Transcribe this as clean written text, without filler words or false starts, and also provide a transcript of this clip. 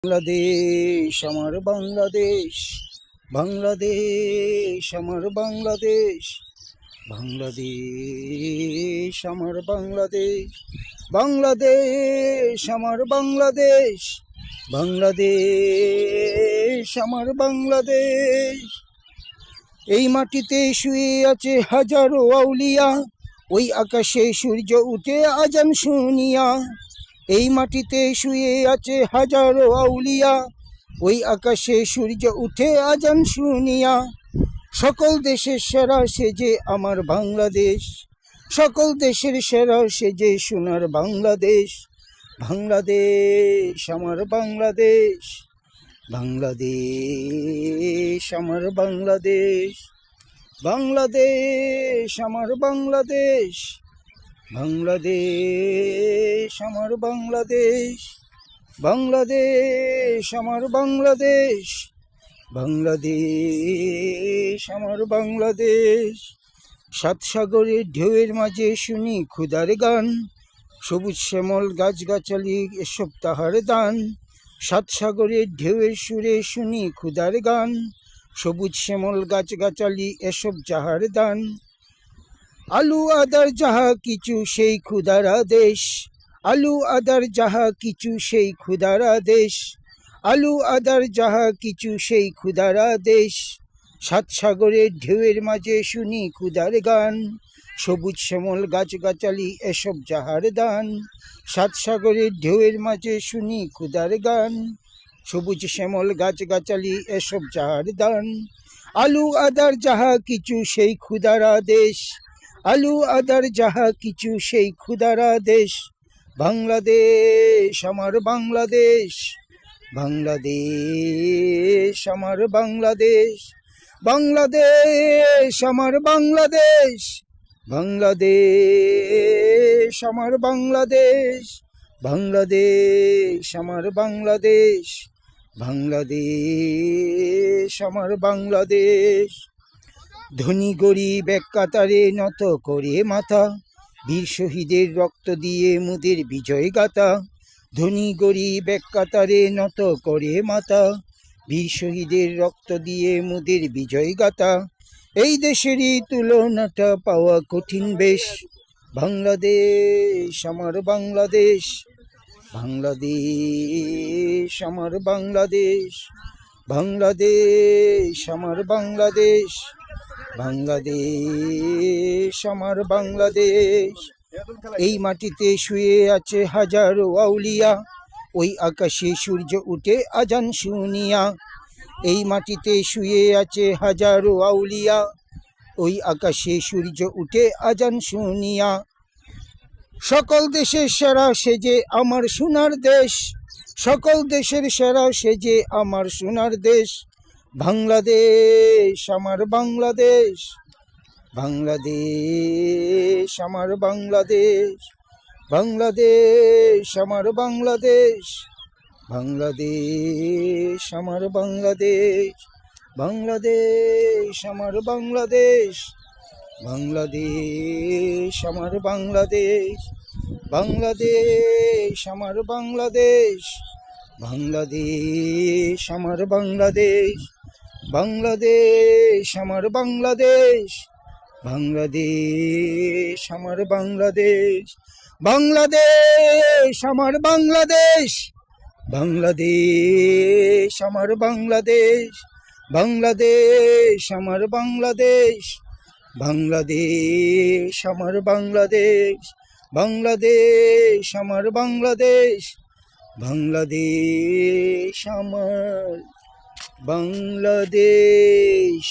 বাংলাদেশ আমার বাংলাদেশ, বাংলাদেশ আমার বাংলাদেশ, বাংলাদেশ আমার বাংলাদেশ, বাংলাদেশ আমার বাংলাদেশ, বাংলাদেশ আমার বাংলাদেশ। এই মাটিতে শুয়ে আছে হাজারো আউলিয়া, ওই আকাশে সূর্য উঠে আজান শুনিয়া। এই মাটিতে শুয়ে আছে হাজারো আউলিয়া, ওই আকাশে সূর্য উঠে আজান শুনিয়া। সকল দেশের সেরা সেজে আমার বাংলাদেশ, সকল দেশের সেরা সেজে সোনার বাংলাদেশ। বাংলাদেশ আমার বাংলাদেশ, বাংলাদেশ আমার বাংলাদেশ, বাংলাদেশ আমার বাংলাদেশ, বাংলাদেশ আমার বাংলাদেশ, বাংলাদেশ আমার বাংলাদেশ, বাংলাদেশ আমার বাংলাদেশ। সাত সাগরের ঢেউয়ের মাঝে শুনি ক্ষুধার গান, সবুজ শ্যামল গাছগাছালি এসব তাহার দান। সাত সাগরের ঢেউয়ের সুরে শুনি ক্ষুধার গান, সবুজ শ্যামল গাছগাছালি এসব যাহার দান। আলু আদার যাহা কিছু সেই ক্ষুধার আদেশ, আলু আদার যাহা কিছু সেই ক্ষুধার আদেশ, আলু আদার যাহা কিছু সেই ক্ষুধার আদেশ। সাত সাগরের ঢেউয়ের মাঝে শুনি ক্ষুধার গান, সবুজ শ্যামল গাছগাছালি এসব যাহার দান। সাত সাগরের ঢেউয়ের মাঝে শুনি ক্ষুধার গান, সবুজ শ্যামল গাছগাছালি এসব যাহার দান। আলু আদার যাহা কিছু সেই ক্ষুধার আদেশ, আলু আদার যাহা কিছু সেই ক্ষুধার আদেশ। বাংলাদেশ আমার বাংলাদেশ, বাংলাদেশ আমার বাংলাদেশ, বাংলাদেশ আমার বাংলাদেশ, বাংলাদেশ আমার বাংলাদেশ, বাংলাদেশ আমার বাংলাদেশ, বাংলাদেশ আমার বাংলাদেশ। ধনী গরিব এক কাতারে নত করে মাথা, বীর শহীদের রক্ত দিয়ে মোদের বিজয় গাথা। ধনী গরিব এক কাতারে নত করে মাথা, বীর শহীদের রক্ত দিয়ে মোদের বিজয় গাথা। এই দেশেরই তুলনাটা পাওয়া কঠিন বেশ, বাংলাদেশ আমার বাংলাদেশ, বাংলাদেশ আমার বাংলাদেশ, বাংলাদেশ আমার বাংলাদেশ, বাংলাদেশ আমার বাংলাদেশ। এই মাটিতে শুয়ে আছে হাজারো আউলিয়া, ওই আকাশে সূর্য উঠে আজান শুনিয়া। এই মাটিতে শুয়ে আছে হাজারো আউলিয়া, ওই আকাশে সূর্য উঠে আজান শুনিয়া। সকল দেশের সেরা সেজে আমার সোনার দেশ, সকল দেশের সেরা সেজে আমার সোনার দেশ। বাংলাদেশ আমার বাংলাদেশ, বাংলাদেশ আমার বাংলাদেশ, বাংলাদেশ আমার বাংলাদেশ, বাংলাদেশ আমার বাংলাদেশ, বাংলাদেশ আমার বাংলাদেশ, বাংলাদেশ আমার বাংলাদেশ, বাংলাদেশ আমার বাংলাদেশ, বাংলাদেশ আমার বাংলাদেশ, বাংলাদেশ আমার বাংলাদেশ, বাংলাদেশ আমার বাংলাদেশ, বাংলাদেশ আমার বাংলাদেশ, বাংলাদেশ আমার বাংলাদেশ, বাংলাদেশ আমার বাংলাদেশ, বাংলাদেশ আমার বাংলাদেশ, বাংলাদেশ আমার বাংলাদেশ, বাংলাদেশ আমার বাংলাদেশ।